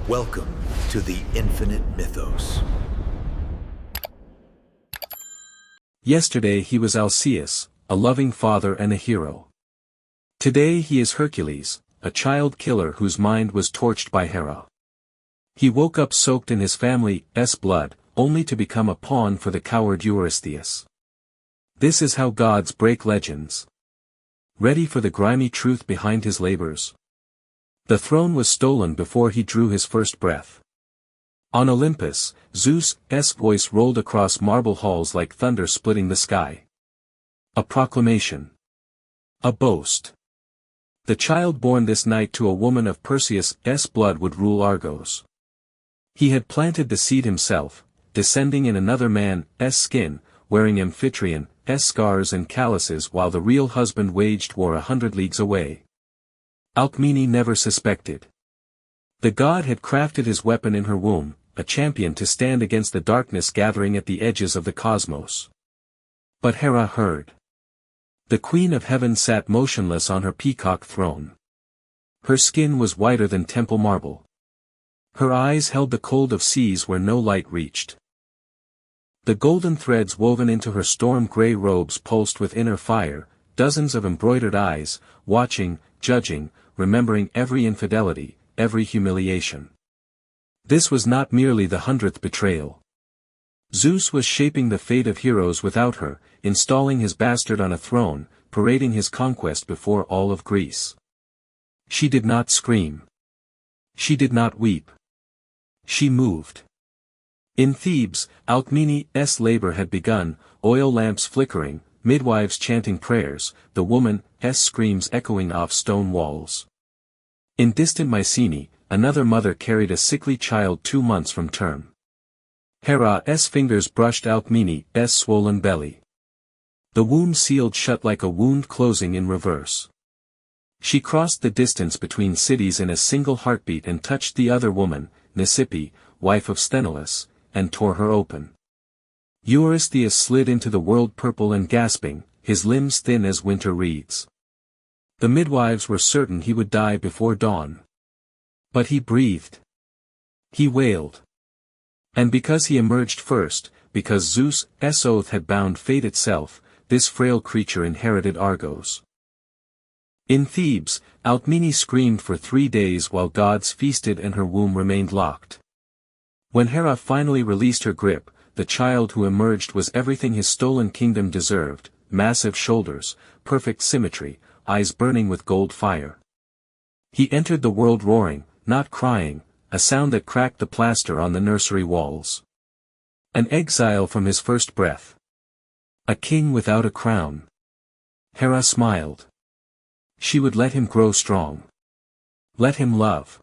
Welcome to the Infinite Mythos. Yesterday he was Alcaeus, a loving father and a hero. Today he is Hercules, a child killer whose mind was torched by Hera. He woke up soaked in his family's blood, only to become a pawn for the coward Eurystheus. This is how gods break legends. Ready for the grimy truth behind his labors? The throne was stolen before he drew his first breath. On Olympus, Zeus' voice rolled across marble halls like thunder splitting the sky. A proclamation. A boast. The child born this night to a woman of Perseus' blood would rule Argos. He had planted the seed himself, descending in another man's skin, wearing Amphitryon' scars and calluses while the real husband waged war 100 leagues away. Alcmene never suspected. The god had crafted his weapon in her womb, a champion to stand against the darkness gathering at the edges of the cosmos. But Hera heard. The queen of heaven sat motionless on her peacock throne. Her skin was whiter than temple marble. Her eyes held the cold of seas where no light reached. The golden threads woven into her storm-gray robes pulsed with inner fire, dozens of embroidered eyes, watching, judging, remembering every infidelity, every humiliation. This was not merely the 100th betrayal. Zeus was shaping the fate of heroes without her, installing his bastard on a throne, parading his conquest before all of Greece. She did not scream. She did not weep. She moved. In Thebes, Alcmene's labor had begun, oil lamps flickering, midwives chanting prayers, the woman's screams echoing off stone walls. In distant Mycenae, another mother carried a sickly child 2 months from term. Hera's fingers brushed Alcmene's swollen belly. The wound sealed shut like a wound closing in reverse. She crossed the distance between cities in a single heartbeat and touched the other woman, Nisippe, wife of Sthenelus, and tore her open. Eurystheus slid into the world purple and gasping, his limbs thin as winter reeds. The midwives were certain he would die before dawn. But he breathed. He wailed. And because he emerged first, because Zeus' oath had bound fate itself, this frail creature inherited Argos. In Thebes, Alcmene screamed for 3 days while gods feasted and her womb remained locked. When Hera finally released her grip, the child who emerged was everything his stolen kingdom deserved: massive shoulders, perfect symmetry, eyes burning with gold fire. He entered the world roaring, not crying, a sound that cracked the plaster on the nursery walls. An exile from his first breath. A king without a crown. Hera smiled. She would let him grow strong. Let him love.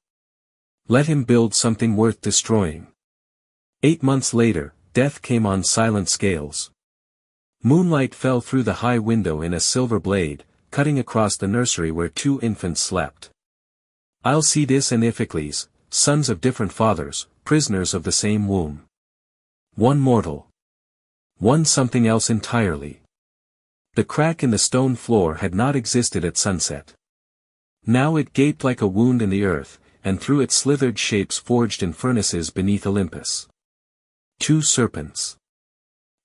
Let him build something worth destroying. 8 months later, death came on silent scales. Moonlight fell through the high window in a silver blade, cutting across the nursery where 2 infants slept. Alcides and Iphicles, sons of different fathers, prisoners of the same womb. One mortal. One something else entirely. The crack in the stone floor had not existed at sunset. Now it gaped like a wound in the earth, and through it slithered shapes forged in furnaces beneath Olympus. 2 serpents.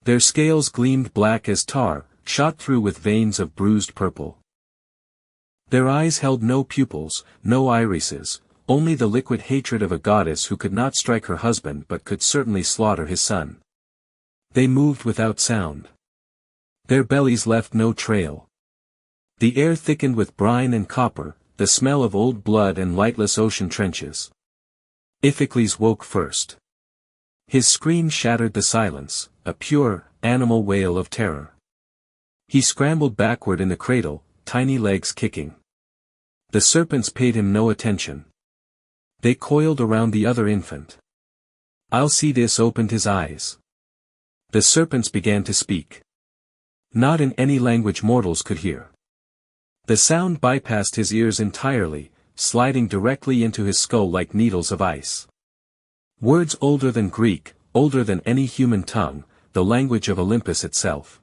Their scales gleamed black as tar, shot through with veins of bruised purple. Their eyes held no pupils, no irises, only the liquid hatred of a goddess who could not strike her husband but could certainly slaughter his son. They moved without sound. Their bellies left no trail. The air thickened with brine and copper, the smell of old blood and lightless ocean trenches. Iphicles woke first. His scream shattered the silence, a pure, animal wail of terror. He scrambled backward in the cradle, tiny legs kicking. The serpents paid him no attention. They coiled around the other infant. Alcides opened his eyes. The serpents began to speak. Not in any language mortals could hear. The sound bypassed his ears entirely, sliding directly into his skull like needles of ice. Words older than Greek, older than any human tongue, the language of Olympus itself.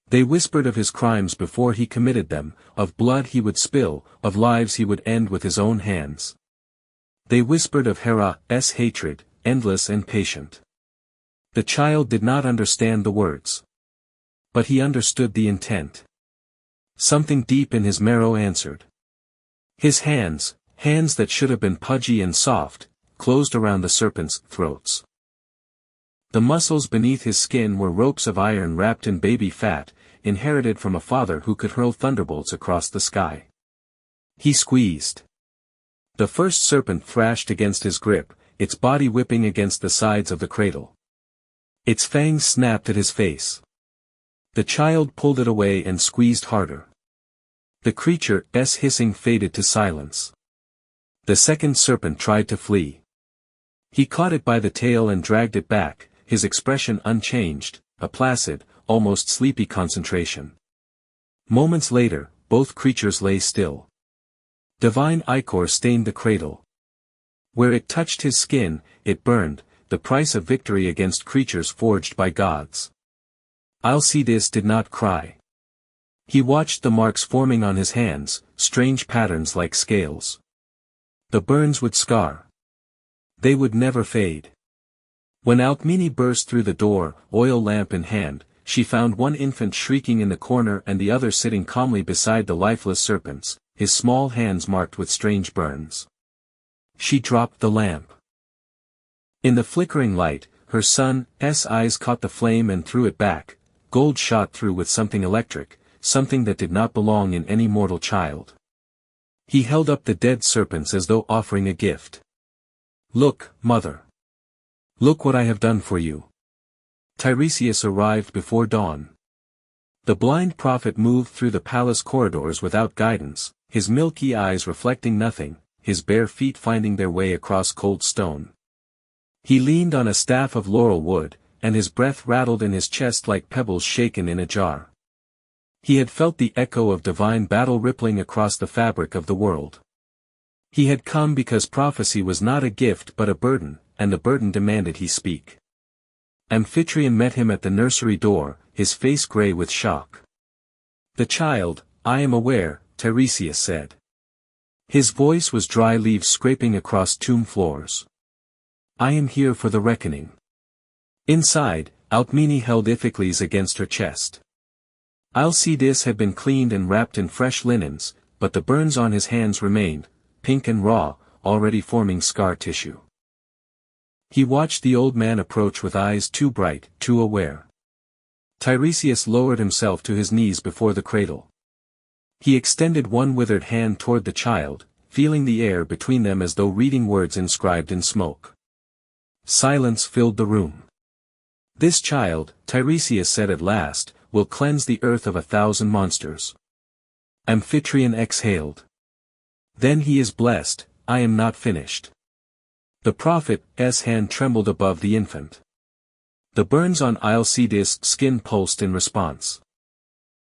They whispered of his crimes before he committed them, of blood he would spill, of lives he would end with his own hands. They whispered of Hera's hatred, endless and patient. The child did not understand the words. But he understood the intent. Something deep in his marrow answered. His hands that should have been pudgy and soft, closed around the serpents' throats. The muscles beneath his skin were ropes of iron wrapped in baby fat, inherited from a father who could hurl thunderbolts across the sky. He squeezed. The first serpent thrashed against his grip, its body whipping against the sides of the cradle. Its fangs snapped at his face. The child pulled it away and squeezed harder. The creature's hissing faded to silence. The second serpent tried to flee. He caught it by the tail and dragged it back, his expression unchanged, a placid, almost sleepy concentration. Moments later, both creatures lay still. Divine ichor stained the cradle. Where it touched his skin, it burned, the price of victory against creatures forged by gods. Alcaeus did not cry. He watched the marks forming on his hands, strange patterns like scales. The burns would scar. They would never fade. When Alcmene burst through the door, oil lamp in hand, she found one infant shrieking in the corner and the other sitting calmly beside the lifeless serpents, his small hands marked with strange burns. She dropped the lamp. In the flickering light, her son's eyes caught the flame and threw it back, gold shot through with something electric, something that did not belong in any mortal child. He held up the dead serpents as though offering a gift. "Look, mother. Look what I have done for you." Tiresias arrived before dawn. The blind prophet moved through the palace corridors without guidance, his milky eyes reflecting nothing, his bare feet finding their way across cold stone. He leaned on a staff of laurel wood, and his breath rattled in his chest like pebbles shaken in a jar. He had felt the echo of divine battle rippling across the fabric of the world. He had come because prophecy was not a gift but a burden, and the burden demanded he speak. Amphitryon met him at the nursery door, his face gray with shock. "The child, I am aware," Tiresias said. His voice was dry leaves scraping across tomb floors. "I am here for the reckoning." Inside, Alcmene held Iphicles against her chest. Alcaeus had been cleaned and wrapped in fresh linens, but the burns on his hands remained, pink and raw, already forming scar tissue. He watched the old man approach with eyes too bright, too aware. Tiresias lowered himself to his knees before the cradle. He extended one withered hand toward the child, feeling the air between them as though reading words inscribed in smoke. Silence filled the room. "This child," Tiresias said at last, "will cleanse the earth of 1,000 monsters." Amphitryon exhaled. "Then he is blessed, I am not finished." The prophet's hand trembled above the infant. The burns on Alcaeus' skin pulsed in response.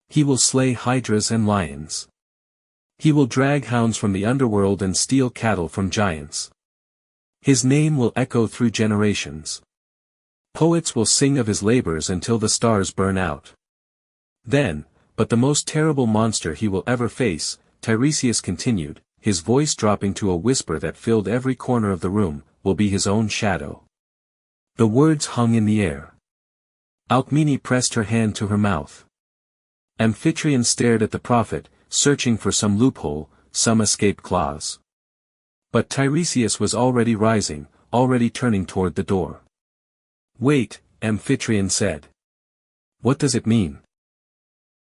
"He will slay hydras and lions. He will drag hounds from the underworld and steal cattle from giants. His name will echo through generations. Poets will sing of his labors until the stars burn out. Then, but the most terrible monster he will ever face," Tiresias continued, his voice dropping to a whisper that filled every corner of the room, "will be his own shadow." The words hung in the air. Alcmene pressed her hand to her mouth. Amphitryon stared at the prophet, searching for some loophole, some escape clause. But Tiresias was already rising, already turning toward the door. "Wait," Amphitryon said. "What does it mean?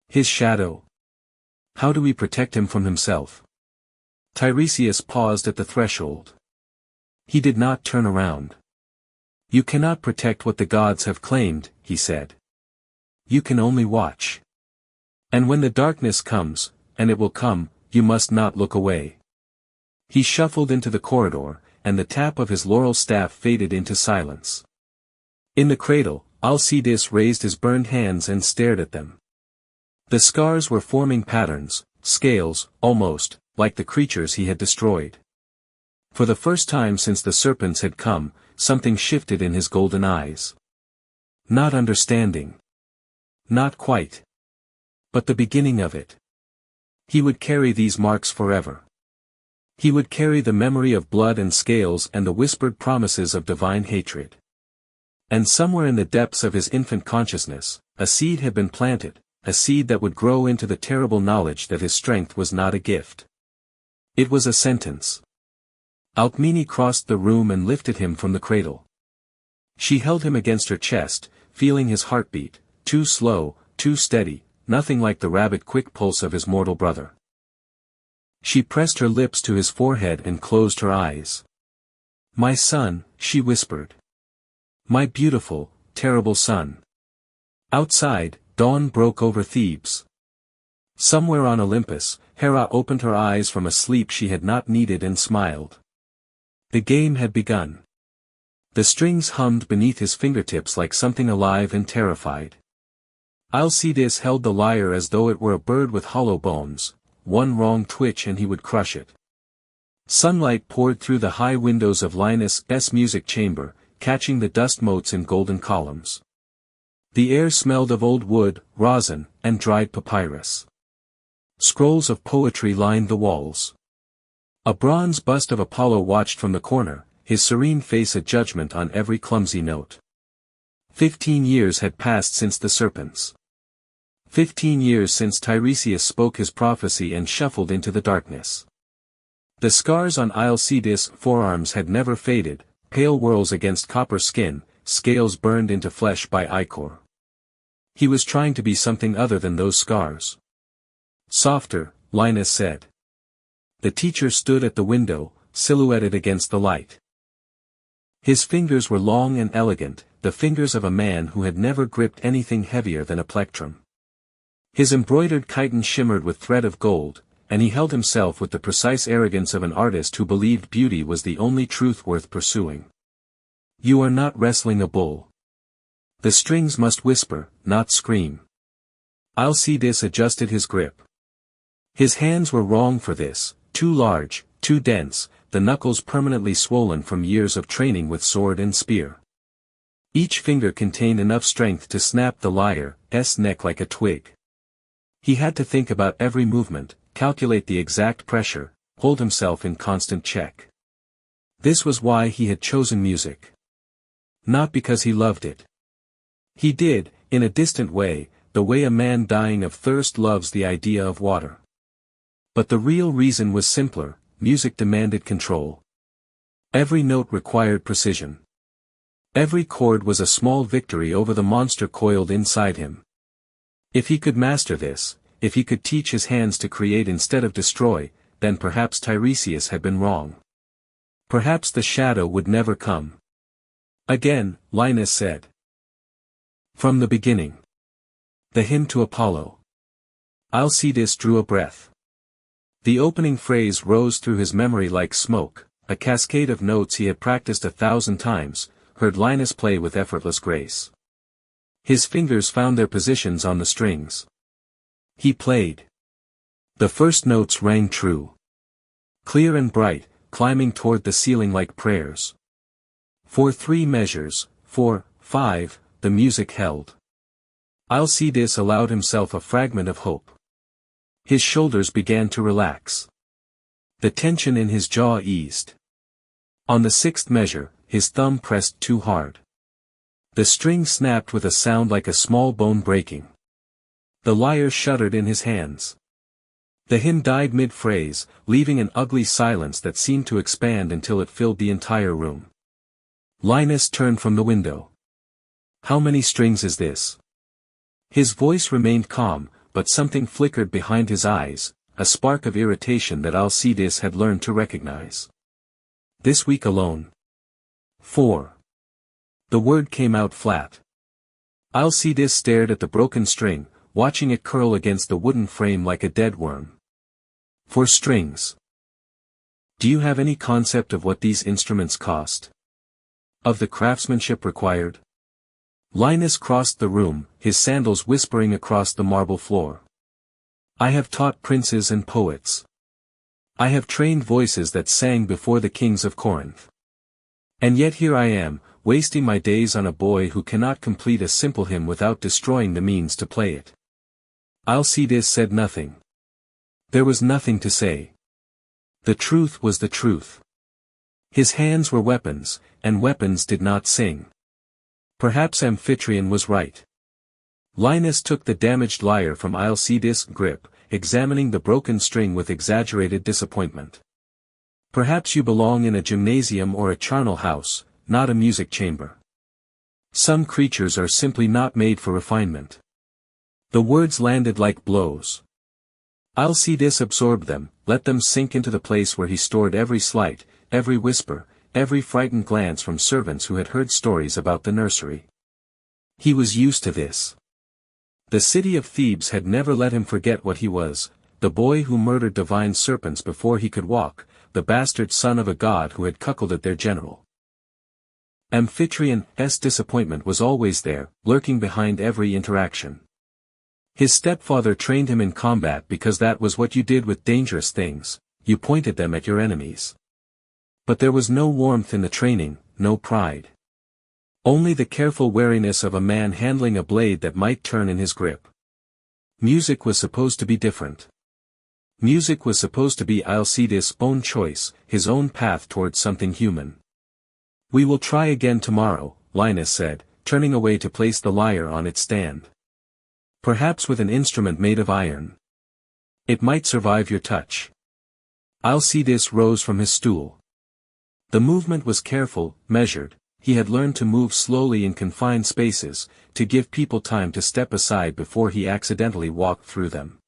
His shadow? How do we protect him from himself?" Tiresias paused at the threshold. He did not turn around. "You cannot protect what the gods have claimed," he said. "You can only watch. And when the darkness comes, and it will come, you must not look away." He shuffled into the corridor, and the tap of his laurel staff faded into silence. In the cradle, Alcaeus raised his burned hands and stared at them. The scars were forming patterns, scales, almost, like the creatures he had destroyed. For the first time since the serpents had come, something shifted in his golden eyes. Not understanding. Not quite. But the beginning of it. He would carry these marks forever. He would carry the memory of blood and scales and the whispered promises of divine hatred. And somewhere in the depths of his infant consciousness, a seed had been planted, a seed that would grow into the terrible knowledge that his strength was not a gift. It was a sentence. Alcmene crossed the room and lifted him from the cradle. She held him against her chest, feeling his heartbeat, too slow, too steady, nothing like the rapid quick pulse of his mortal brother. She pressed her lips to his forehead and closed her eyes. "My son," she whispered. "My beautiful, terrible son." Outside, dawn broke over Thebes. Somewhere on Olympus, Hera opened her eyes from a sleep she had not needed and smiled. The game had begun. The strings hummed beneath his fingertips like something alive and terrified. Alcides held the lyre as though it were a bird with hollow bones, one wrong twitch and he would crush it. Sunlight poured through the high windows of Linus' music chamber, catching the dust motes in golden columns. The air smelled of old wood, rosin, and dried papyrus. Scrolls of poetry lined the walls. A bronze bust of Apollo watched from the corner, his serene face a judgment on every clumsy note. 15 years had passed since the serpents. 15 years since Tiresias spoke his prophecy and shuffled into the darkness. The scars on Alcides' forearms had never faded, pale whorls against copper skin, scales burned into flesh by ichor. He was trying to be something other than those scars. "Softer," Linus said. The teacher stood at the window, silhouetted against the light. His fingers were long and elegant, the fingers of a man who had never gripped anything heavier than a plectrum. His embroidered chiton shimmered with thread of gold, and he held himself with the precise arrogance of an artist who believed beauty was the only truth worth pursuing. "You are not wrestling a bull. The strings must whisper, not scream." Alcides adjusted his grip. His hands were wrong for this, too large, too dense, the knuckles permanently swollen from years of training with sword and spear. Each finger contained enough strength to snap the lyre's neck like a twig. He had to think about every movement, calculate the exact pressure, hold himself in constant check. This was why he had chosen music. Not because he loved it. He did, in a distant way, the way a man dying of thirst loves the idea of water. But the real reason was simpler: music demanded control. Every note required precision. Every chord was a small victory over the monster coiled inside him. If he could master this, if he could teach his hands to create instead of destroy, then perhaps Tiresias had been wrong. Perhaps the shadow would never come. Again, Linus said. "From the beginning. The hymn to Apollo." Alcides drew a breath. The opening phrase rose through his memory like smoke, a cascade of notes he had practiced 1,000 times, heard Linus play with effortless grace. His fingers found their positions on the strings. He played. The first notes rang true. Clear and bright, climbing toward the ceiling like prayers. For 3 measures, 4, 5, the music held. Alcides allowed himself a fragment of hope. His shoulders began to relax. The tension in his jaw eased. On the 6th measure, his thumb pressed too hard. The string snapped with a sound like a small bone breaking. The lyre shuddered in his hands. The hymn died mid-phrase, leaving an ugly silence that seemed to expand until it filled the entire room. Linus turned from the window. "How many strings is this?" His voice remained calm, but something flickered behind his eyes, a spark of irritation that Alcides had learned to recognize. "This week alone." 4. The word came out flat. Alcides stared at the broken string, watching it curl against the wooden frame like a dead worm. 4 strings. Do you have any concept of what these instruments cost? Of the craftsmanship required? Linus crossed the room, his sandals whispering across the marble floor. "I have taught princes and poets. I have trained voices that sang before the kings of Corinth. And yet here I am, wasting my days on a boy who cannot complete a simple hymn without destroying the means to play it." Alcides said nothing. There was nothing to say. The truth was the truth. His hands were weapons, and weapons did not sing. Perhaps Amphitryon was right. Linus took the damaged lyre from Alcaeus' grip, examining the broken string with exaggerated disappointment. Perhaps you belong in a gymnasium or a charnel house, not a music chamber. Some creatures are simply not made for refinement. The words landed like blows. Alcaeus absorbed them, let them sink into the place where he stored every slight, every whisper, every frightened glance from servants who had heard stories about the nursery. He was used to this. The city of Thebes had never let him forget what he was, the boy who murdered divine serpents before he could walk, the bastard son of a god who had cuckolded at their general. Amphitrion's disappointment was always there, lurking behind every interaction. His stepfather trained him in combat because that was what you did with dangerous things, you pointed them at your enemies. But there was no warmth in the training, no pride. Only the careful wariness of a man handling a blade that might turn in his grip. Music was supposed to be different. Music was supposed to be Alcaeus' own choice, his own path towards something human. We will try again tomorrow, Linus said, turning away to place the lyre on its stand. Perhaps with an instrument made of iron. It might survive your touch. Alcaeus rose from his stool. The movement was careful, measured. He had learned to move slowly in confined spaces, to give people time to step aside before he accidentally walked through them.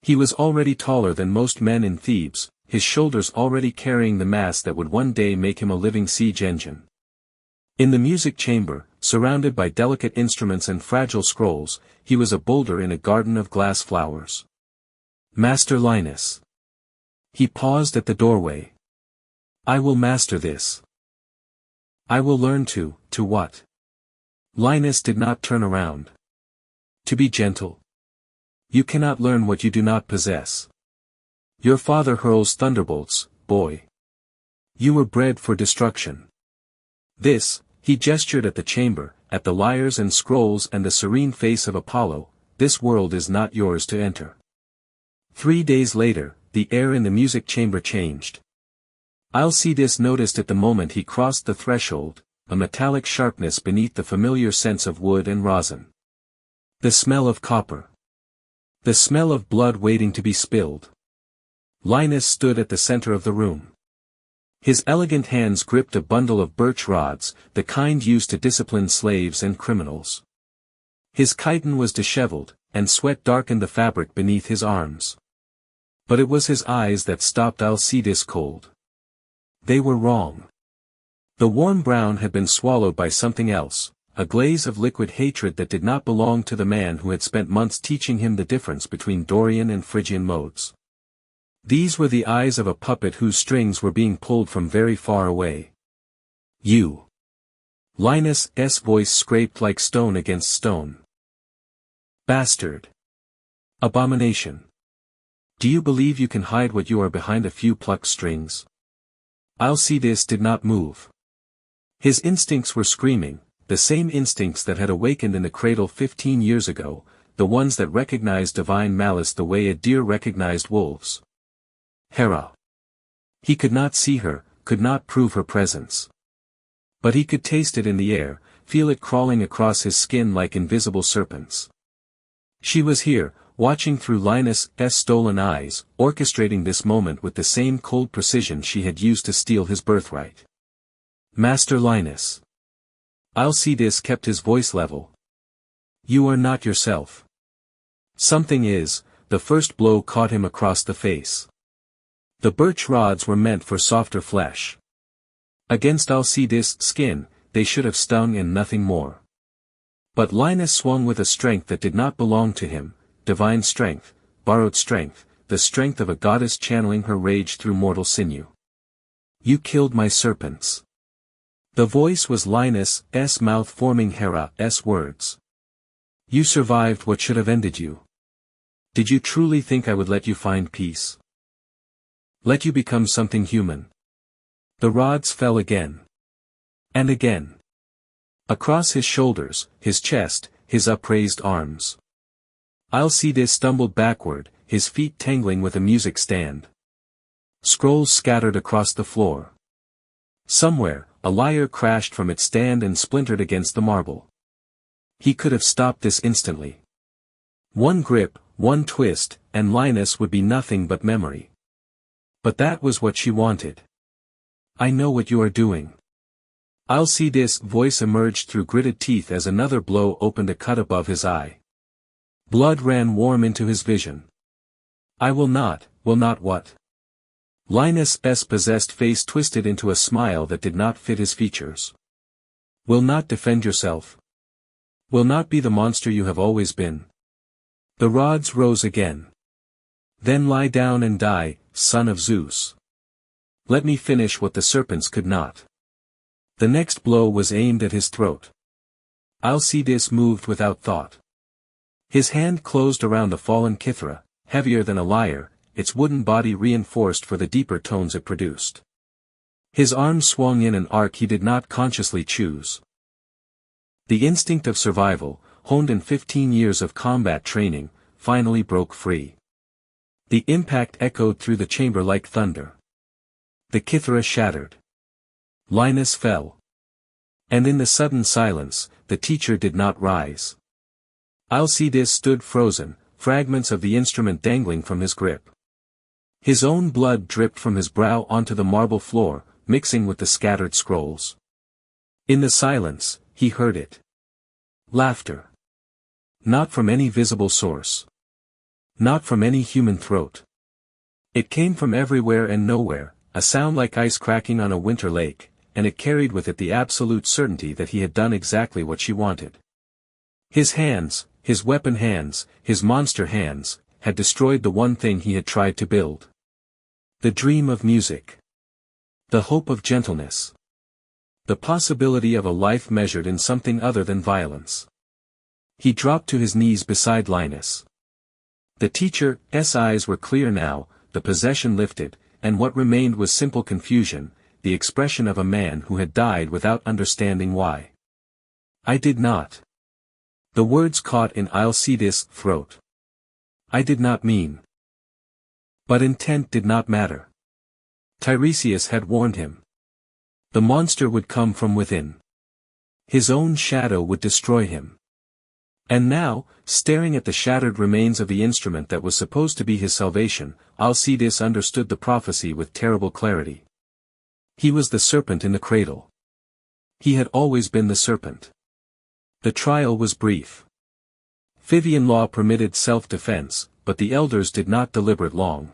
He was already taller than most men in Thebes, his shoulders already carrying the mass that would one day make him a living siege engine. In the music chamber, surrounded by delicate instruments and fragile scrolls, he was a boulder in a garden of glass flowers. Master Linus. He paused at the doorway. I will master this. I will learn to what? Linus did not turn around. To be gentle. You cannot learn what you do not possess. Your father hurls thunderbolts, boy. You were bred for destruction. This, he gestured at the chamber, at the lyres and scrolls and the serene face of Apollo, this world is not yours to enter. 3 days later, the air in the music chamber changed. Alcaeus noticed at the moment he crossed the threshold, a metallic sharpness beneath the familiar scents of wood and rosin. The smell of copper. The smell of blood waiting to be spilled. Linus stood at the center of the room. His elegant hands gripped a bundle of birch rods, the kind used to discipline slaves and criminals. His chiton was disheveled, and sweat darkened the fabric beneath his arms. But it was his eyes that stopped Alcaeus cold. They were wrong. The warm brown had been swallowed by something else, a glaze of liquid hatred that did not belong to the man who had spent months teaching him the difference between Dorian and Phrygian modes. These were the eyes of a puppet whose strings were being pulled from very far away. You. Linus' voice scraped like stone against stone. Bastard. Abomination. Do you believe you can hide what you are behind a few plucked strings? Alcaeus did not move. His instincts were screaming, the same instincts that had awakened in the cradle 15 years ago, the ones that recognized divine malice the way a deer recognized wolves. Hera. He could not see her, could not prove her presence. But he could taste it in the air, feel it crawling across his skin like invisible serpents. She was here, watching through Linus' stolen eyes, orchestrating this moment with the same cold precision she had used to steal his birthright. Master Linus. Alcaeus kept his voice level. You are not yourself. Something is, the first blow caught him across the face. The birch rods were meant for softer flesh. Against Alcaeus' skin, they should have stung and nothing more. But Linus swung with a strength that did not belong to him, divine strength, borrowed strength, the strength of a goddess channeling her rage through mortal sinew. You killed my serpents. The voice was Linus' mouth forming Hera's words. You survived what should have ended you. Did you truly think I would let you find peace? Let you become something human? The rods fell again. And again. Across his shoulders, his chest, his upraised arms. Alcaeus stumbled backward, his feet tangling with a music stand. Scrolls scattered across the floor. Somewhere, a lyre crashed from its stand and splintered against the marble. He could have stopped this instantly. One grip, one twist, and Linus would be nothing but memory. But that was what she wanted. I know what you are doing. I'll see this. Voice emerged through gritted teeth as another blow opened a cut above his eye. Blood ran warm into his vision. I will not what? Linus's possessed face twisted into a smile that did not fit his features. Will not defend yourself? Will not be the monster you have always been? The rods rose again. Then lie down and die, son of Zeus. Let me finish what the serpents could not. The next blow was aimed at his throat. Alcaeus moved without thought. His hand closed around the fallen Kithra, heavier than a lyre, its wooden body reinforced for the deeper tones it produced. His arm swung in an arc he did not consciously choose. The instinct of survival, honed in 15 years of combat training, finally broke free. The impact echoed through the chamber like thunder. The Kithra shattered. Linus fell. And in the sudden silence, the teacher did not rise. Alcaeus stood frozen, fragments of the instrument dangling from his grip. His own blood dripped from his brow onto the marble floor, mixing with the scattered scrolls. In the silence, he heard it. Laughter. Not from any visible source. Not from any human throat. It came from everywhere and nowhere, a sound like ice cracking on a winter lake, and it carried with it the absolute certainty that he had done exactly what she wanted. His hands, his weapon hands, his monster hands, had destroyed the one thing he had tried to build. The dream of music. The hope of gentleness. The possibility of a life measured in something other than violence. He dropped to his knees beside Linus. The teacher's eyes were clear now, the possession lifted, and what remained was simple confusion, the expression of a man who had died without understanding why. I did not. The words caught in Alcaeus' throat. I did not mean. But intent did not matter. Tiresias had warned him. The monster would come from within. His own shadow would destroy him. And now, staring at the shattered remains of the instrument that was supposed to be his salvation, Alcaeus understood the prophecy with terrible clarity. He was the serpent in the cradle. He had always been the serpent. The trial was brief. Phivian law permitted self-defense, but the elders did not deliberate long.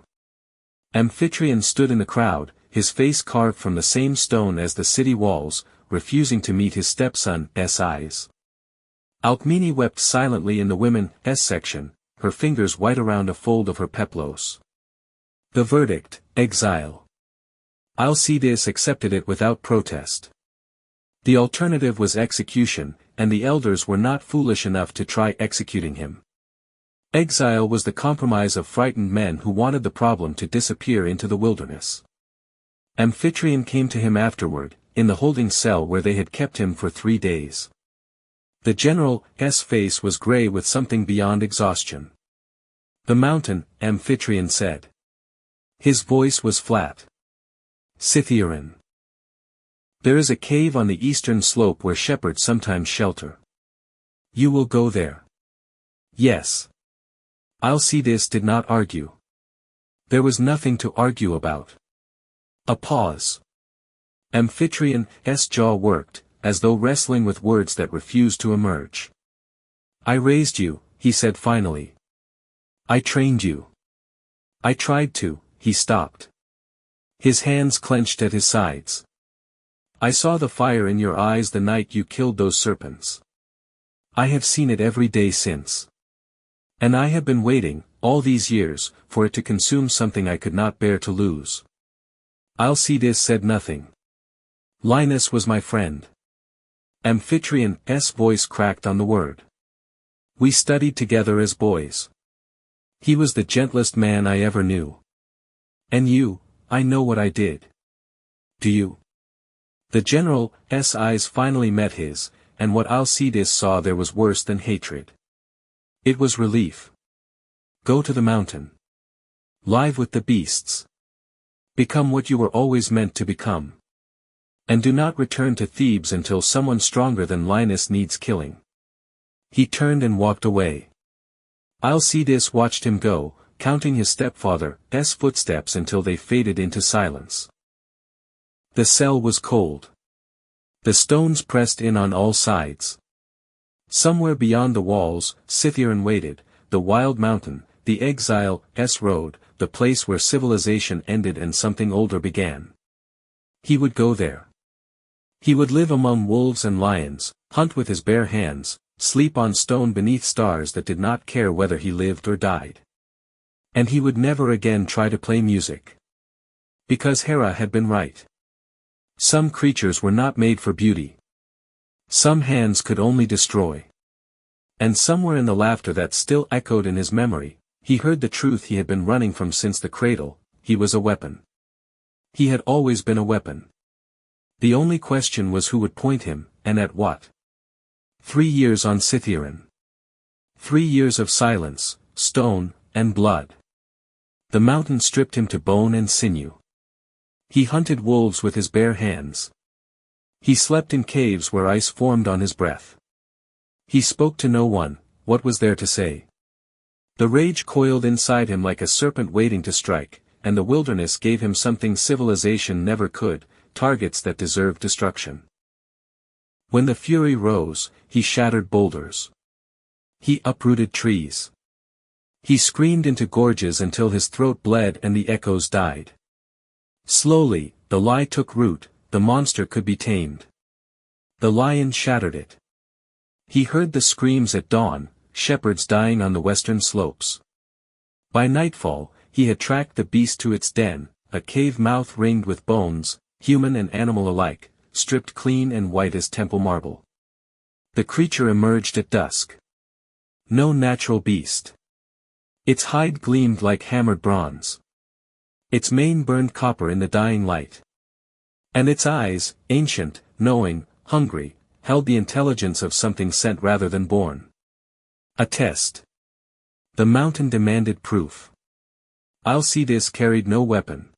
Amphitryon stood in the crowd, his face carved from the same stone as the city walls, refusing to meet his stepson's eyes. Alcmene wept silently in the women's section, her fingers white around a fold of her peplos. The verdict, exile. Alcaeus accepted it without protest. The alternative was execution, and the elders were not foolish enough to try executing him. Exile was the compromise of frightened men who wanted the problem to disappear into the wilderness. Amphitryon came to him afterward, in the holding cell where they had kept him for 3 days. The general's face was gray with something beyond exhaustion. The mountain, Amphitryon said. His voice was flat. Scythiaran. There is a cave on the eastern slope where shepherds sometimes shelter. You will go there. Yes. Alcaeus did not argue. There was nothing to argue about. A pause. Amphitrion's jaw worked, as though wrestling with words that refused to emerge. I raised you, he said finally. I trained you. I tried to, he stopped. His hands clenched at his sides. I saw the fire in your eyes the night you killed those serpents. I have seen it every day since. And I have been waiting, all these years, for it to consume something I could not bear to lose. Alcaeus said nothing. Linus was my friend. Amphitrion's voice cracked on the word. We studied together as boys. He was the gentlest man I ever knew. And you, I know what I did. Do you? The general's eyes finally met his, and what Alcaeus saw there was worse than hatred. It was relief. Go to the mountain. Live with the beasts. Become what you were always meant to become. And do not return to Thebes until someone stronger than Linus needs killing. He turned and walked away. Alcides watched him go, counting his stepfather's footsteps until they faded into silence. The cell was cold. The stones pressed in on all sides. Somewhere beyond the walls, Scythian waited, the wild mountain, the exile's road, the place where civilization ended and something older began. He would go there. He would live among wolves and lions, hunt with his bare hands, sleep on stone beneath stars that did not care whether he lived or died. And he would never again try to play music. Because Hera had been right. Some creatures were not made for beauty. Some hands could only destroy. And somewhere in the laughter that still echoed in his memory, he heard the truth he had been running from since the cradle: he was a weapon. He had always been a weapon. The only question was who would point him, and at what. 3 years on Scythian. 3 years of silence, stone, and blood. The mountain stripped him to bone and sinew. He hunted wolves with his bare hands. He slept in caves where ice formed on his breath. He spoke to no one. What was there to say? The rage coiled inside him like a serpent waiting to strike, and the wilderness gave him something civilization never could: targets that deserved destruction. When the fury rose, he shattered boulders. He uprooted trees. He screamed into gorges until his throat bled and the echoes died. Slowly, the lie took root: the monster could be tamed. The lion shattered it. He heard the screams at dawn, shepherds dying on the western slopes. By nightfall, he had tracked the beast to its den, a cave mouth ringed with bones, human and animal alike, stripped clean and white as temple marble. The creature emerged at dusk. No natural beast. Its hide gleamed like hammered bronze. Its mane burned copper in the dying light. And its eyes, ancient, knowing, hungry, held the intelligence of something sent rather than born. A test. The mountain demanded proof. Alcides carried no weapon.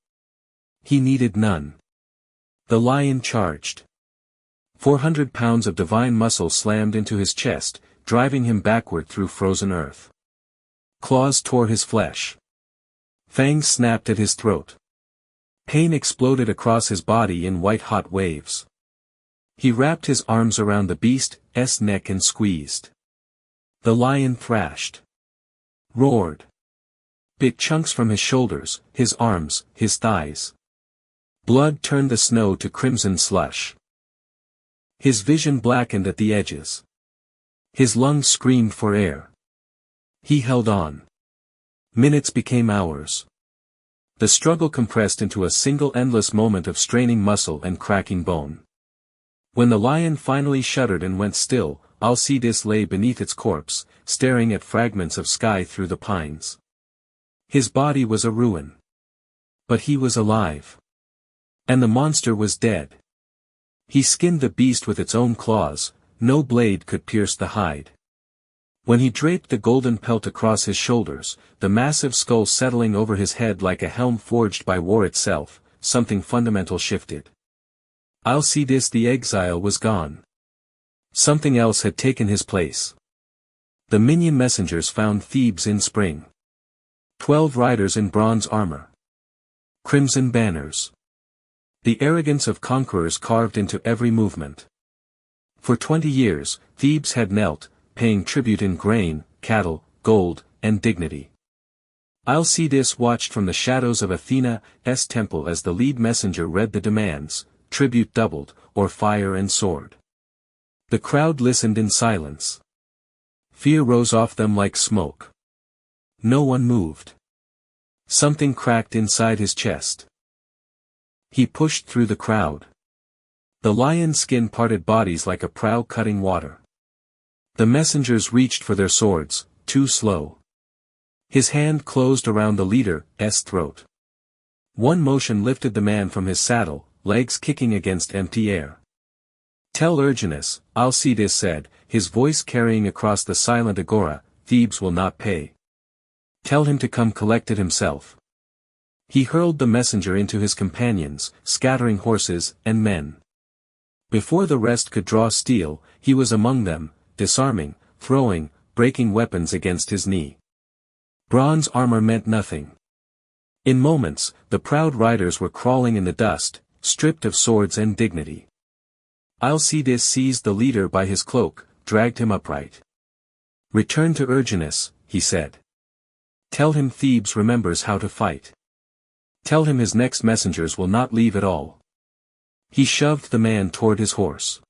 He needed none. The lion charged. 400 pounds of divine muscle slammed into his chest, driving him backward through frozen earth. Claws tore his flesh. Fangs snapped at his throat. Pain exploded across his body in white-hot waves. He wrapped his arms around the beast's neck and squeezed. The lion thrashed. Roared. Bit chunks from his shoulders, his arms, his thighs. Blood turned the snow to crimson slush. His vision blackened at the edges. His lungs screamed for air. He held on. Minutes became hours. The struggle compressed into a single endless moment of straining muscle and cracking bone. When the lion finally shuddered and went still, Alcides lay beneath its corpse, staring at fragments of sky through the pines. His body was a ruin. But he was alive. And the monster was dead. He skinned the beast with its own claws, no blade could pierce the hide. When he draped the golden pelt across his shoulders, the massive skull settling over his head like a helm forged by war itself, something fundamental shifted. Alcides the exile was gone. Something else had taken his place. The minion messengers found Thebes in spring. 12 riders in bronze armor. Crimson banners. The arrogance of conquerors carved into every movement. For 20 years, Thebes had knelt, paying tribute in grain, cattle, gold, and dignity. Alcides watched from the shadows of Athena's temple as the lead messenger read the demands: tribute doubled, or fire and sword. The crowd listened in silence. Fear rose off them like smoke. No one moved. Something cracked inside his chest. He pushed through the crowd. The lion's skin parted bodies like a prow cutting water. The messengers reached for their swords, too slow. His hand closed around the leader's throat. One motion lifted the man from his saddle, legs kicking against empty air. Tell Erginus, Alcides said, his voice carrying across the silent agora, Thebes will not pay. Tell him to come collect it himself. He hurled the messenger into his companions, scattering horses and men. Before the rest could draw steel, he was among them, disarming, throwing, breaking weapons against his knee. Bronze armor meant nothing. In moments, the proud riders were crawling in the dust, stripped of swords and dignity. Alcaeus seized the leader by his cloak, dragged him upright. "Return to Erginus," he said. "Tell him Thebes remembers how to fight. Tell him his next messengers will not leave at all." He shoved the man toward his horse.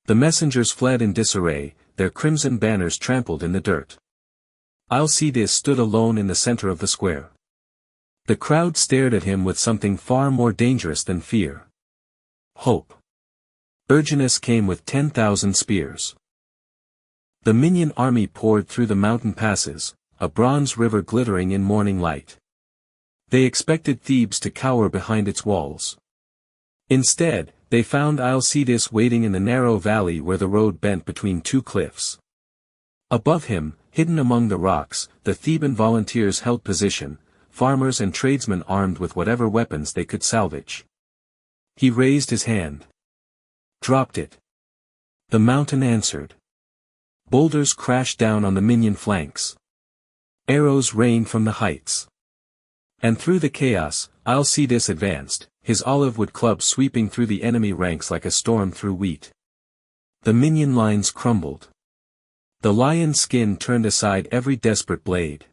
The messengers fled in disarray, their crimson banners trampled in the dirt. Alcaeus stood alone in the center of the square. The crowd stared at him with something far more dangerous than fear. Hope. Erginus came with 10,000 spears. The minion army poured through the mountain passes, a bronze river glittering in morning light. They expected Thebes to cower behind its walls. Instead, they found Alcaeus waiting in the narrow valley where the road bent between two cliffs. Above him, hidden among the rocks, the Theban volunteers held position, farmers and tradesmen armed with whatever weapons they could salvage. He raised his hand. Dropped it. The mountain answered. Boulders crashed down on the minion flanks. Arrows rained from the heights. And through the chaos, Alcaeus advanced, his olive-wood club sweeping through the enemy ranks like a storm through wheat. The minion lines crumbled. The lion's skin turned aside every desperate blade.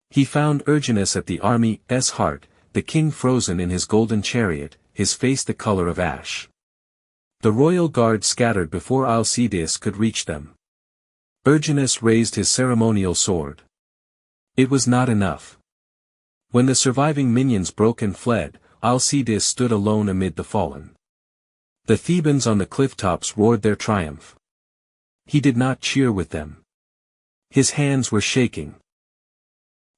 He found Erginus at the army's heart, the king frozen in his golden chariot, his face the color of ash. The royal guard scattered before Alcaeus could reach them. Erginus raised his ceremonial sword. It was not enough. When the surviving minions broke and fled, Alcaeus stood alone amid the fallen. The Thebans on the cliff tops roared their triumph. He did not cheer with them. His hands were shaking.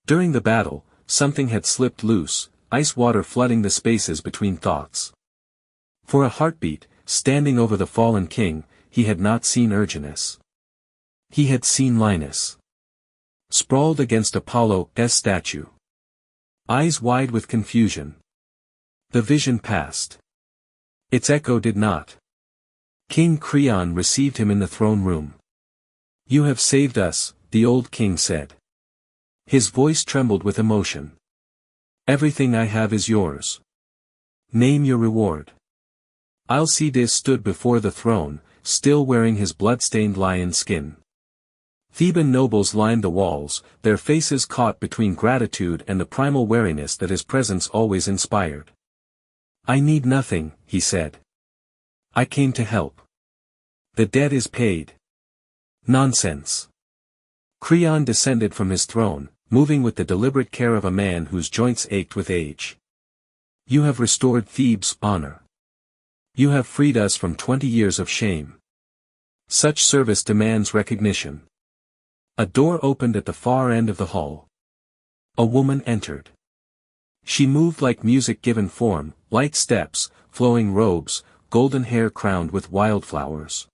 During the battle, something had slipped loose, ice water flooding the spaces between thoughts. For a heartbeat, standing over the fallen king, he had not seen Erginus. He had seen Linus. Sprawled against Apollo's statue. Eyes wide with confusion. The vision passed. Its echo did not. King Creon received him in the throne room. "You have saved us," the old king said. His voice trembled with emotion. "Everything I have is yours. Name your reward." Alcaeus stood before the throne, still wearing his blood-stained lion skin. Theban nobles lined the walls, their faces caught between gratitude and the primal wariness that his presence always inspired. "I need nothing," he said. "I came to help. The debt is paid." "Nonsense." Creon descended from his throne, moving with the deliberate care of a man whose joints ached with age. "You have restored Thebes' honor. You have freed us from 20 years of shame. Such service demands recognition." A door opened at the far end of the hall. A woman entered. She moved like music given form, light steps, flowing robes, golden hair crowned with wildflowers.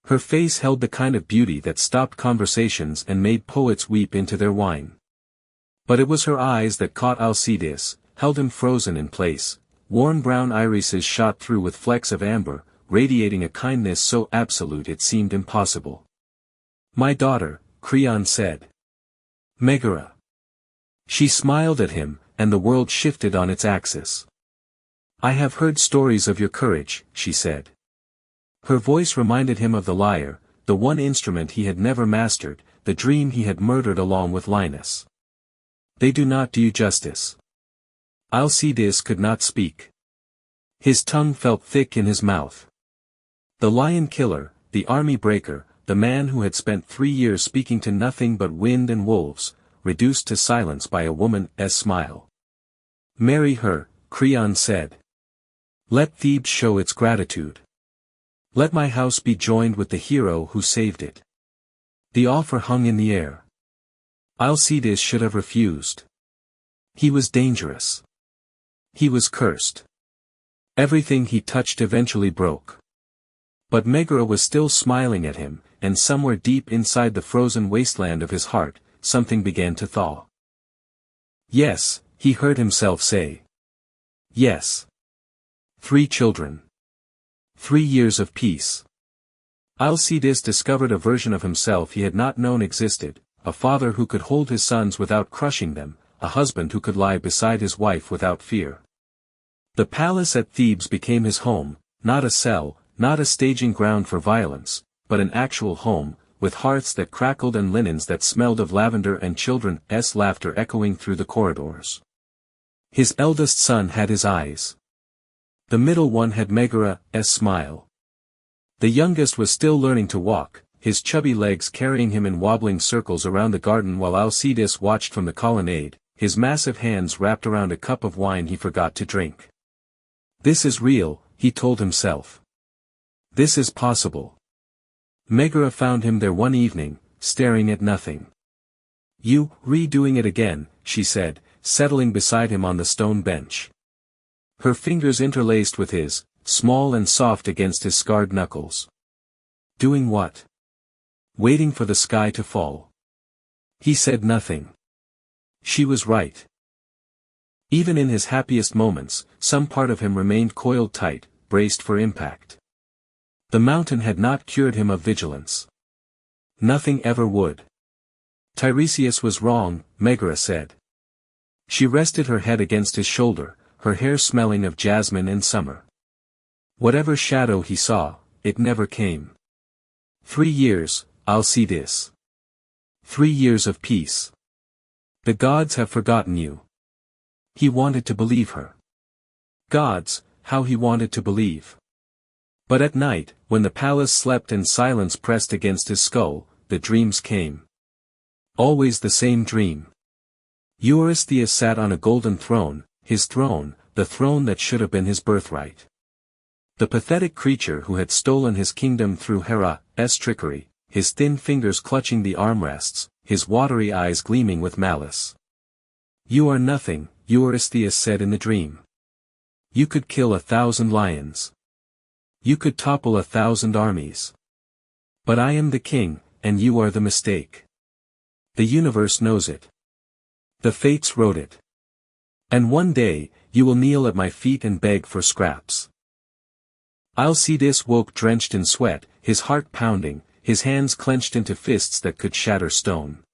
Her face held the kind of beauty that stopped conversations and made poets weep into their wine. But it was her eyes that caught Alcaeus, held him frozen in place. Warm brown irises shot through with flecks of amber, radiating a kindness so absolute it seemed impossible. "My daughter," Creon said. "Megara." She smiled at him, and the world shifted on its axis. "I have heard stories of your courage," she said. Her voice reminded him of the lyre, the one instrument he had never mastered, the dream he had murdered along with Linus. "They do not do you justice." Alcaeus could not speak. His tongue felt thick in his mouth. The lion killer, the army breaker, the man who had spent 3 years speaking to nothing but wind and wolves, reduced to silence by a woman's smile. "Marry her," Creon said. "Let Thebes show its gratitude. Let my house be joined with the hero who saved it." The offer hung in the air. Alcaeus should have refused. He was dangerous. He was cursed. Everything he touched eventually broke. But Megara was still smiling at him, and somewhere deep inside the frozen wasteland of his heart, something began to thaw. "Yes," he heard himself say. Yes. 3 children. 3 years of peace. Alcaeus discovered a version of himself he had not known existed, a father who could hold his sons without crushing them, a husband who could lie beside his wife without fear. The palace at Thebes became his home, not a cell, not a staging ground for violence, but an actual home, with hearths that crackled and linens that smelled of lavender and children's laughter echoing through the corridors. His eldest son had his eyes. The middle one had Megaera's smile. The youngest was still learning to walk, his chubby legs carrying him in wobbling circles around the garden while Alcaeus watched from the colonnade, his massive hands wrapped around a cup of wine he forgot to drink. This is real, he told himself. This is possible. Megaera found him there one evening, staring at nothing. You, redoing it again, she said, settling beside him on the stone bench. Her fingers interlaced with his, small and soft against his scarred knuckles. Doing what? Waiting for the sky to fall. He said nothing. She was right. Even in his happiest moments, some part of him remained coiled tight, braced for impact. The mountain had not cured him of vigilance. Nothing ever would. Tiresias was wrong, Megaera said. She rested her head against his shoulder, her hair smelling of jasmine and summer. Whatever shadow he saw, it never came. 3 years, Alcaeus. 3 years of peace. The gods have forgotten you. He wanted to believe her. Gods, how he wanted to believe. But at night, when the palace slept and silence pressed against his skull, the dreams came. Always the same dream. Eurystheus sat on a golden throne, his throne, the throne that should have been his birthright. The pathetic creature who had stolen his kingdom through Hera's trickery, his thin fingers clutching the armrests, his watery eyes gleaming with malice. You are nothing, Eurystheus said in the dream. You could kill 1,000 lions. You could topple 1,000 armies. But I am the king, and you are the mistake. The universe knows it. The fates wrote it. And one day, you will kneel at my feet and beg for scraps. Alcaeus woke drenched in sweat, his heart pounding, his hands clenched into fists that could shatter stone.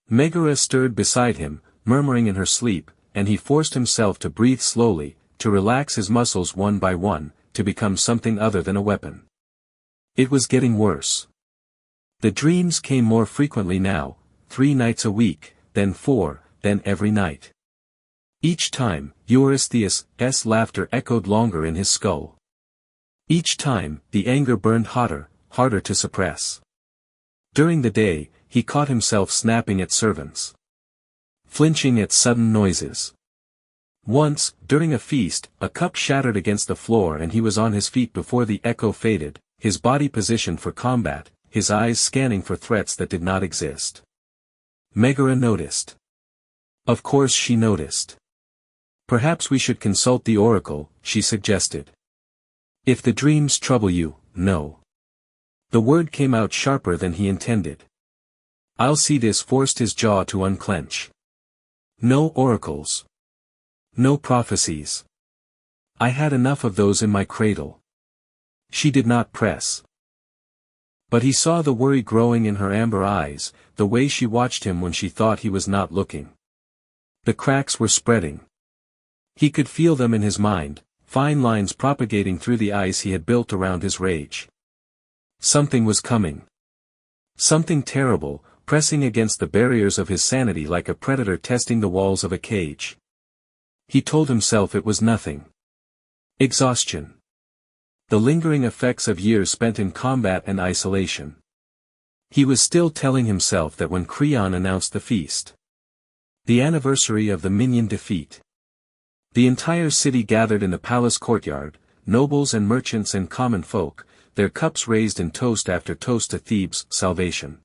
Megaera stirred beside him, murmuring in her sleep, and he forced himself to breathe slowly, to relax his muscles one by one, to become something other than a weapon. It was getting worse. The dreams came more frequently now, 3 nights a week, then 4, then every night. Each time, Eurystheus' laughter echoed longer in his skull. Each time, the anger burned hotter, harder to suppress. During the day, he caught himself snapping at servants. Flinching at sudden noises. Once, during a feast, a cup shattered against the floor and he was on his feet before the echo faded, his body positioned for combat, his eyes scanning for threats that did not exist. Megaera noticed. Of course she noticed. Perhaps we should consult the oracle, she suggested. If the dreams trouble you, no. The word came out sharper than he intended. Alcaeus forced his jaw to unclench. No oracles. No prophecies. I had enough of those in my cradle. She did not press. But he saw the worry growing in her amber eyes, the way she watched him when she thought he was not looking. The cracks were spreading. He could feel them in his mind, fine lines propagating through the ice he had built around his rage. Something was coming. Something terrible, pressing against the barriers of his sanity like a predator testing the walls of a cage. He told himself it was nothing. Exhaustion. The lingering effects of years spent in combat and isolation. He was still telling himself that when Creon announced the feast. The anniversary of the Minion defeat. The entire city gathered in the palace courtyard, nobles and merchants and common folk, their cups raised in toast after toast to Thebes' salvation.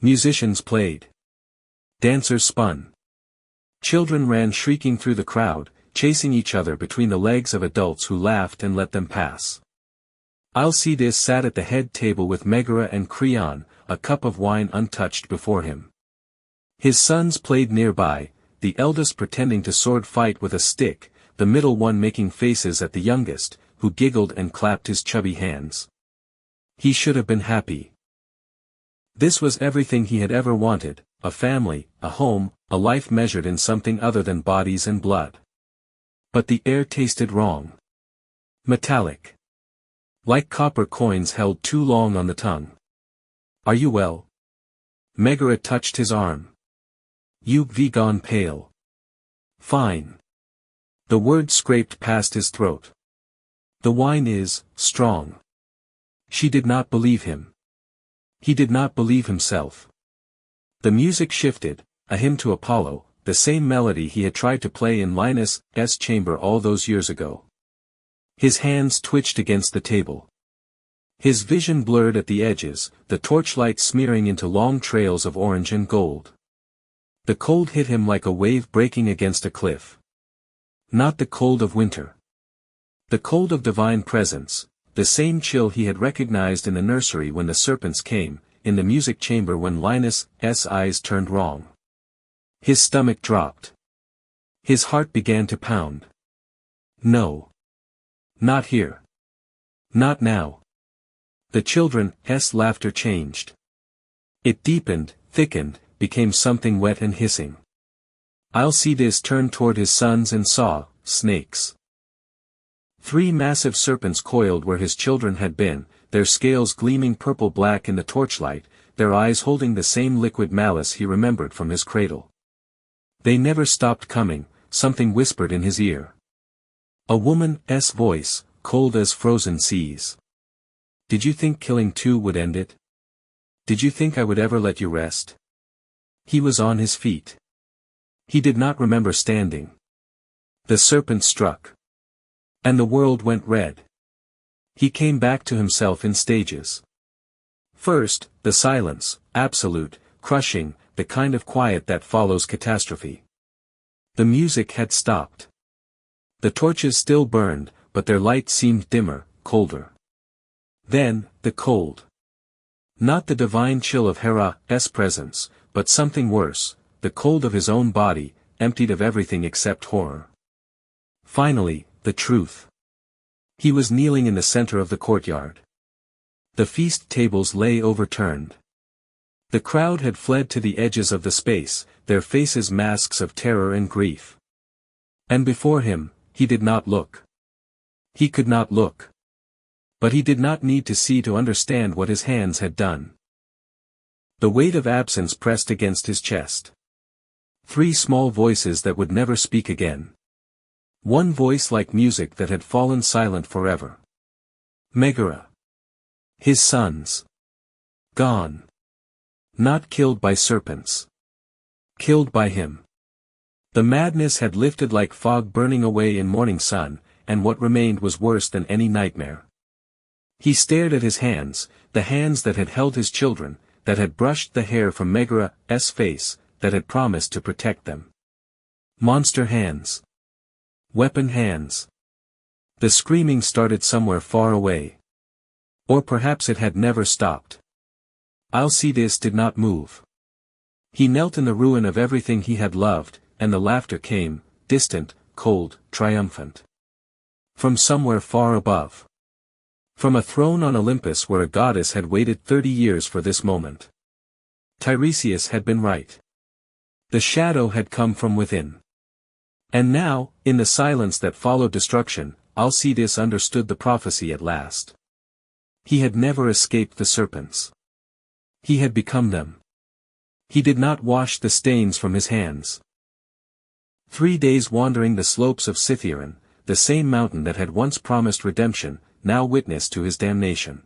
Musicians played. Dancers spun. Children ran shrieking through the crowd, chasing each other between the legs of adults who laughed and let them pass. Alcaeus sat at the head table with Megaera and Creon, a cup of wine untouched before him. His sons played nearby, the eldest pretending to sword fight with a stick, the middle one making faces at the youngest, who giggled and clapped his chubby hands. He should have been happy. This was everything he had ever wanted, a family, a home, a life measured in something other than bodies and blood. But the air tasted wrong. Metallic. Like copper coins held too long on the tongue. Are you well? Megara touched his arm. You've gone pale. Fine. The word scraped past his throat. The wine is strong. She did not believe him. He did not believe himself. The music shifted, a hymn to Apollo, the same melody he had tried to play in Linus' chamber all those years ago. His hands twitched against the table. His vision blurred at the edges, the torchlight smearing into long trails of orange and gold. The cold hit him like a wave breaking against a cliff. Not the cold of winter. The cold of divine presence, the same chill he had recognized in the nursery when the serpents came, in the music chamber when Linus' eyes turned wrong. His stomach dropped. His heart began to pound. No. Not here. Not now. The children's laughter changed. It deepened, thickened, became something wet and hissing. Alcaeus turned toward his sons and saw snakes. 3 massive serpents coiled where his children had been, their scales gleaming purple-black in the torchlight, their eyes holding the same liquid malice he remembered from his cradle. They never stopped coming, something whispered in his ear. A woman's voice, cold as frozen seas. Did you think killing 2 would end it? Did you think I would ever let you rest? He was on his feet. He did not remember standing. The serpent struck. And the world went red. He came back to himself in stages. First, the silence, absolute, crushing, the kind of quiet that follows catastrophe. The music had stopped. The torches still burned, but their light seemed dimmer, colder. Then, the cold. Not the divine chill of Hera's presence, but something worse, the cold of his own body, emptied of everything except horror. Finally, the truth. He was kneeling in the center of the courtyard. The feast tables lay overturned. The crowd had fled to the edges of the space, their faces masks of terror and grief. And before him, he did not look. He could not look. But he did not need to see to understand what his hands had done. The weight of absence pressed against his chest. 3 small voices that would never speak again. One voice like music that had fallen silent forever. Megara. His sons. Gone. Not killed by serpents. Killed by him. The madness had lifted like fog burning away in morning sun, and what remained was worse than any nightmare. He stared at his hands, the hands that had held his children, that had brushed the hair from Megara's face, that had promised to protect them. Monster hands. Weapon hands. The screaming started somewhere far away. Or perhaps it had never stopped. Alcaeus did not move. He knelt in the ruin of everything he had loved, and the laughter came, distant, cold, triumphant. From somewhere far above. From a throne on Olympus where a goddess had waited 30 years for this moment. Tiresias had been right. The shadow had come from within. And now, in the silence that followed destruction, Alcaeus understood the prophecy at last. He had never escaped the serpents. He had become them. He did not wash the stains from his hands. 3 days wandering the slopes of Scythian, the same mountain that had once promised redemption, now witness to his damnation.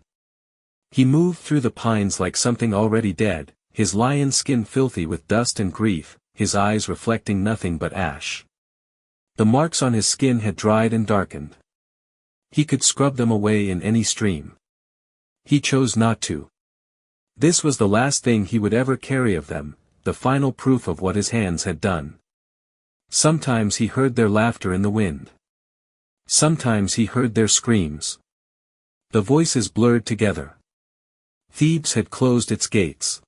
He moved through the pines like something already dead, his lion skin filthy with dust and grief, his eyes reflecting nothing but ash. The marks on his skin had dried and darkened. He could scrub them away in any stream. He chose not to. This was the last thing he would ever carry of them, the final proof of what his hands had done. Sometimes he heard their laughter in the wind. Sometimes he heard their screams. The voices blurred together. Thebes had closed its gates.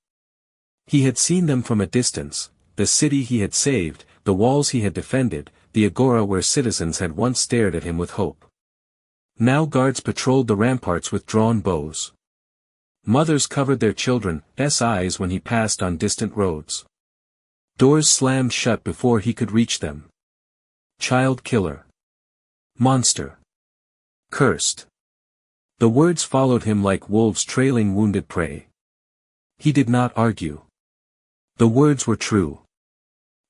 He had seen them from a distance, the city he had saved, the walls he had defended, the agora where citizens had once stared at him with hope. Now guards patrolled the ramparts with drawn bows. Mothers covered their children's eyes when he passed on distant roads. Doors slammed shut before he could reach them. Child killer. Monster. Cursed. The words followed him like wolves trailing wounded prey. He did not argue. The words were true.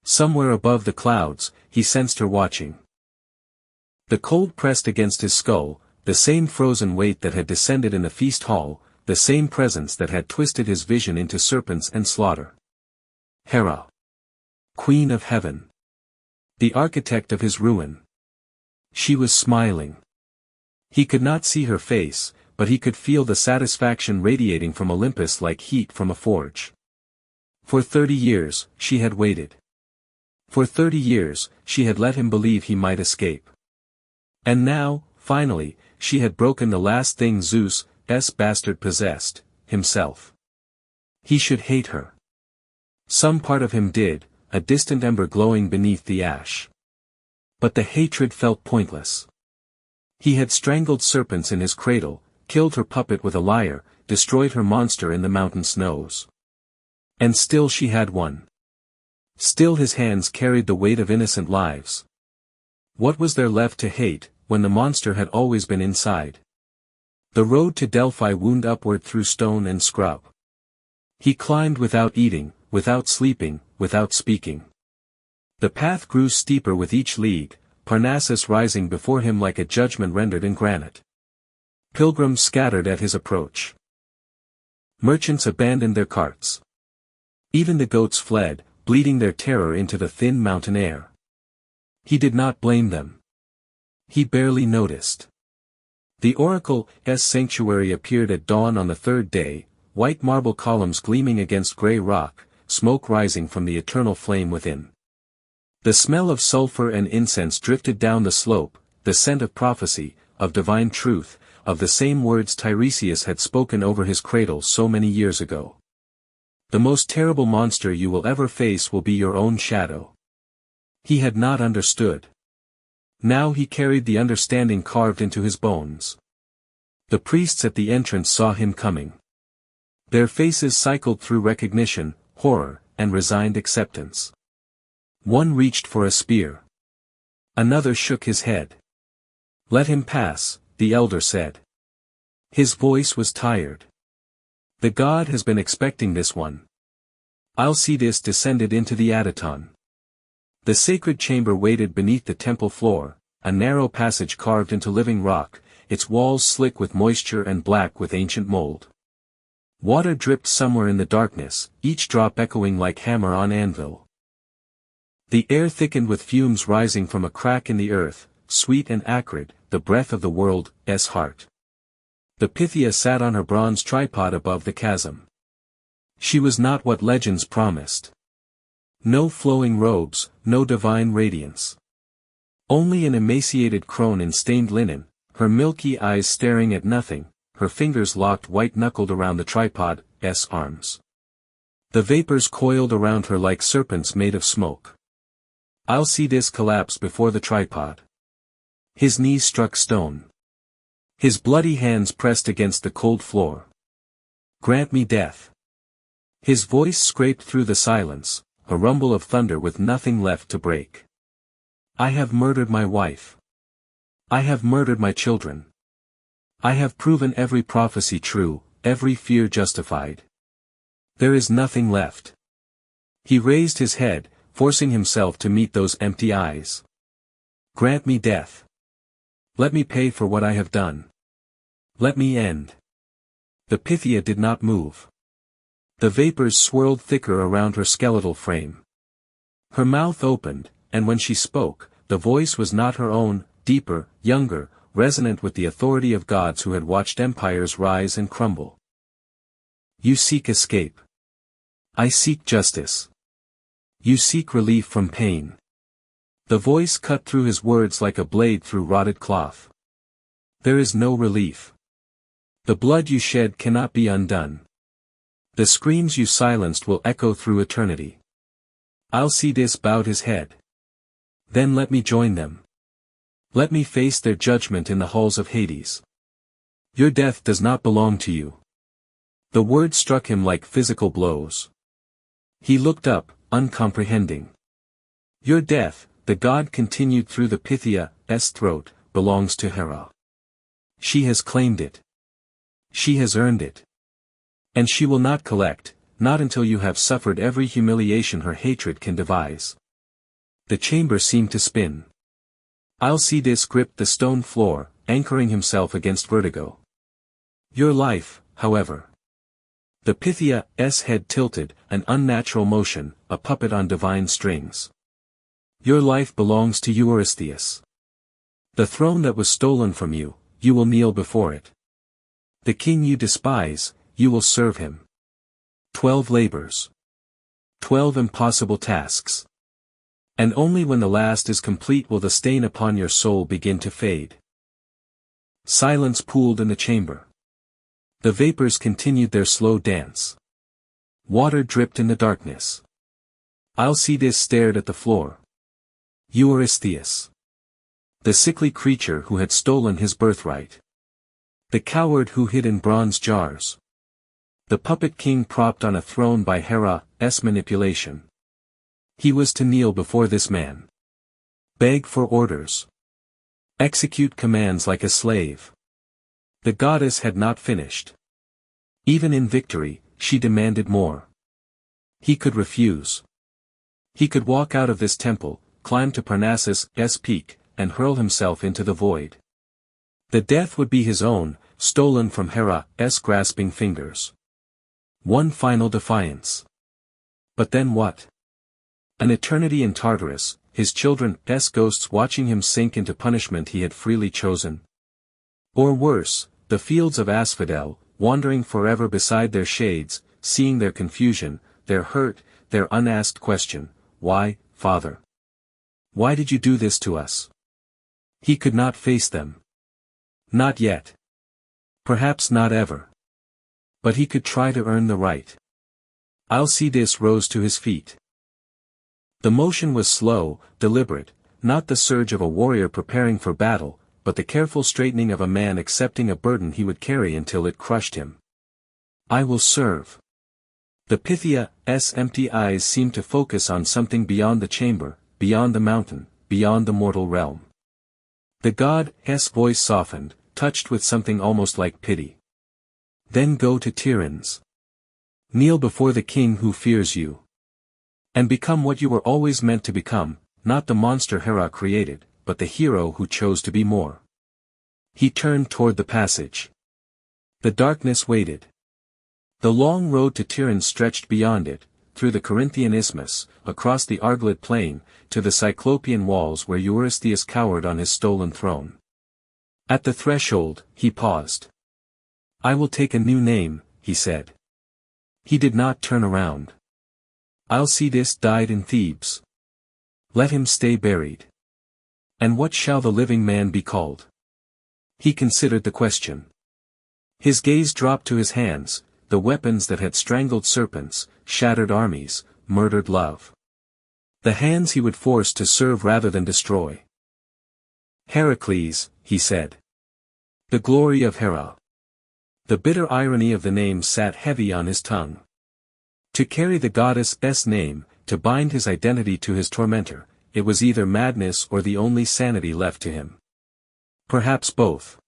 Somewhere above the clouds, he sensed her watching. The cold pressed against his skull, the same frozen weight that had descended in the feast hall, the same presence that had twisted his vision into serpents and slaughter. Hera. Queen of Heaven. The architect of his ruin. She was smiling. He could not see her face, but he could feel the satisfaction radiating from Olympus like heat from a forge. For 30 years, she had waited. For 30 years, she had let him believe he might escape. And now, finally, she had broken the last thing Zeus' bastard possessed, himself. He should hate her. Some part of him did, a distant ember glowing beneath the ash. But the hatred felt pointless. He had strangled serpents in his cradle, killed her puppet with a lyre, destroyed her monster in the mountain snows. And still she had won. Still his hands carried the weight of innocent lives. What was there left to hate, when the monster had always been inside? The road to Delphi wound upward through stone and scrub. He climbed without eating, without sleeping, without speaking. The path grew steeper with each league, Parnassus rising before him like a judgment rendered in granite. Pilgrims scattered at his approach. Merchants abandoned their carts. Even the goats fled, bleeding their terror into the thin mountain air. He did not blame them. He barely noticed. The oracle's sanctuary appeared at dawn on the third day, white marble columns gleaming against grey rock, smoke rising from the eternal flame within. The smell of sulfur and incense drifted down the slope, the scent of prophecy, of divine truth, of the same words Tiresias had spoken over his cradle so many years ago. The most terrible monster you will ever face will be your own shadow. He had not understood. Now he carried the understanding carved into his bones. The priests at the entrance saw him coming. Their faces cycled through recognition, horror, and resigned acceptance. One reached for a spear. Another shook his head. "Let him pass," the elder said. His voice was tired. "The god has been expecting this one." Alcaeus descended into the Adyton. The sacred chamber waited beneath the temple floor, a narrow passage carved into living rock, its walls slick with moisture and black with ancient mold. Water dripped somewhere in the darkness, each drop echoing like hammer on anvil. The air thickened with fumes rising from a crack in the earth, sweet and acrid, the breath of the world's heart. The Pythia sat on her bronze tripod above the chasm. She was not what legends promised. No flowing robes, no divine radiance. Only an emaciated crone in stained linen, her milky eyes staring at nothing, her fingers locked white-knuckled around the tripod's arms. The vapors coiled around her like serpents made of smoke. Alcaeus collapsed before the tripod. His knees struck stone. His bloody hands pressed against the cold floor. "Grant me death." His voice scraped through the silence, a rumble of thunder with nothing left to break. "I have murdered my wife. I have murdered my children. I have proven every prophecy true, every fear justified. There is nothing left." He raised his head, forcing himself to meet those empty eyes. "Grant me death. Let me pay for what I have done. Let me end." The Pythia did not move. The vapors swirled thicker around her skeletal frame. Her mouth opened, and when she spoke, the voice was not her own, deeper, younger, resonant with the authority of gods who had watched empires rise and crumble. "You seek escape. I seek justice. You seek relief from pain." The voice cut through his words like a blade through rotted cloth. "There is no relief. The blood you shed cannot be undone. The screams you silenced will echo through eternity. Alcaeus bowed his head. Then let me join them. Let me face their judgment in the halls of Hades. Your death does not belong to you. The word struck him like physical blows. He looked up, uncomprehending. Your death, the god continued through the Pythia's throat, belongs to Hera. She has claimed it. She has earned it. And she will not collect, not until you have suffered every humiliation her hatred can devise. The chamber seemed to spin. Alcaeus gripped the stone floor, anchoring himself against vertigo. Your life, however. The Pythia's head tilted, an unnatural motion, a puppet on divine strings. Your life belongs to Eurystheus. The throne that was stolen from you, you will kneel before it. The king you despise, you will serve him. 12 labors. 12 impossible tasks. And only when the last is complete will the stain upon your soul begin to fade. Silence pooled in the chamber. The vapors continued their slow dance. Water dripped in the darkness. Alcaeus stared at the floor. Eurystheus. The sickly creature who had stolen his birthright. The coward who hid in bronze jars. The puppet king propped on a throne by Hera's manipulation. He was to kneel before this man. Beg for orders. Execute commands like a slave. The goddess had not finished. Even in victory, she demanded more. He could refuse. He could walk out of this temple, climb to Parnassus's peak, and hurl himself into the void. The death would be his own, stolen from Hera's grasping fingers. One final defiance. But then what? An eternity in Tartarus, his children's ghosts watching him sink into punishment he had freely chosen. Or worse, the fields of Asphodel, wandering forever beside their shades, seeing their confusion, their hurt, their unasked question, why, Father? Why did you do this to us? He could not face them. Not yet. Perhaps not ever. But he could try to earn the right. Alcaeus rose to his feet. The motion was slow, deliberate, not the surge of a warrior preparing for battle, but the careful straightening of a man accepting a burden he would carry until it crushed him. I will serve. The Pythia's empty eyes seemed to focus on something beyond the chamber, beyond the mountain, beyond the mortal realm. The god's voice softened, touched with something almost like pity. Then go to Tiryns. Kneel before the king who fears you. And become what you were always meant to become, not the monster Hera created, but the hero who chose to be more. He turned toward the passage. The darkness waited. The long road to Tiryns stretched beyond it, through the Corinthian isthmus, across the Argolid plain, to the Cyclopean walls where Eurystheus cowered on his stolen throne. At the threshold, he paused. I will take a new name, he said. He did not turn around. Alcaeus died in Thebes. Let him stay buried. And what shall the living man be called? He considered the question. His gaze dropped to his hands, the weapons that had strangled serpents, shattered armies, murdered love. The hands he would force to serve rather than destroy. Hercules, he said. The glory of Hera. The bitter irony of the name sat heavy on his tongue. To carry the goddess's name, to bind his identity to his tormentor, it was either madness or the only sanity left to him. Perhaps both.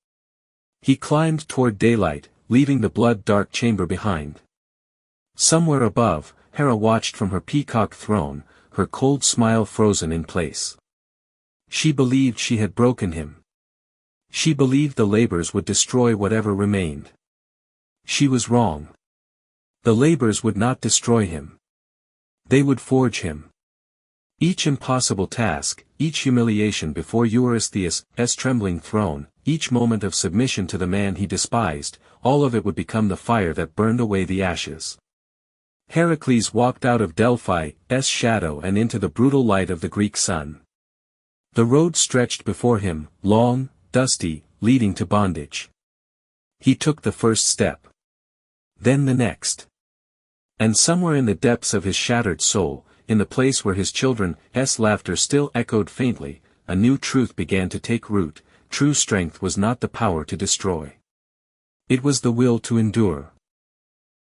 He climbed toward daylight, leaving the blood-dark chamber behind. Somewhere above, Hera watched from her peacock throne, her cold smile frozen in place. She believed she had broken him. She believed the labors would destroy whatever remained. She was wrong. The labors would not destroy him. They would forge him. Each impossible task, each humiliation before Eurystheus' trembling throne, each moment of submission to the man he despised, all of it would become the fire that burned away the ashes. Heracles walked out of Delphi's shadow and into the brutal light of the Greek sun. The road stretched before him, long, dusty, leading to bondage. He took the first step. Then the next. And somewhere in the depths of his shattered soul, in the place where his children's laughter still echoed faintly, a new truth began to take root: true strength was not the power to destroy. It was the will to endure.